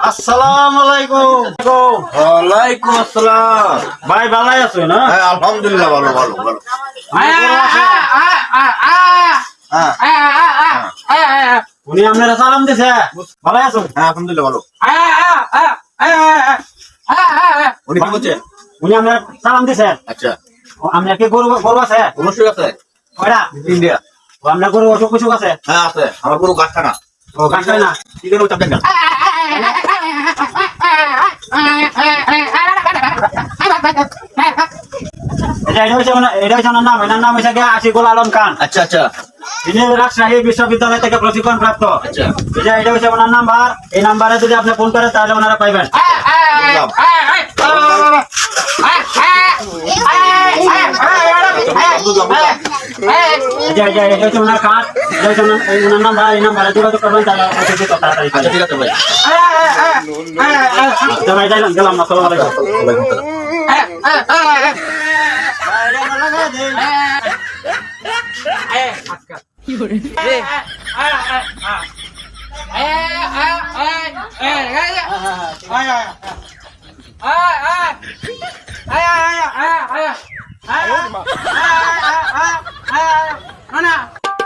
আসসালামু আলাইকুম। ওয়ালাইকুম আসসালাম। ভাই ভালো আছো না? হ্যাঁ আলহামদুলিল্লাহ ভালো ভালো ভালো। উনি আপনারা সালাম দিছে, ভালো আছো? হ্যাঁ আলহামদুলিল্লাহ ভালো। উনি কি বলছেন? উনি আপনার সালাম দিছে। আচ্ছা আপনার কি গরু গরু আছে? অবশ্যই আছে। কয়টা? ইন্ডিয়া। ও আপনার গরু অসুখ বিসুখ আছে? হ্যাঁ আছে। আমার পুরো গাছ খানা। ও গাছ খায় না? কি করে চাপেন না? এটা হচ্ছে ওনার নাম। এনার নাম হচ্ছে গিয়ে আশিকুল আলম খান। আচ্ছা আচ্ছা তিনি রাজশাহী বিশ্ববিদ্যালয় থেকে প্রশিক্ষণ প্রাপ্ত। আচ্ছা এটা হচ্ছে ওনার নাম্বার। এই নাম্বারে যদি আপনি ফোন করেন তাহলে ওনারা পাইবেন। এটা হচ্ছে ওনার কার্ড। এটা হচ্ছে ওনার নাম্বার। এই নাম্বারে যোগাযোগ করবেন তাহলে তাড়াতাড়ি আচ্ছা ঠিক আছে ভাই। ভাই গেলাম। আসসালামু আলাইকুম।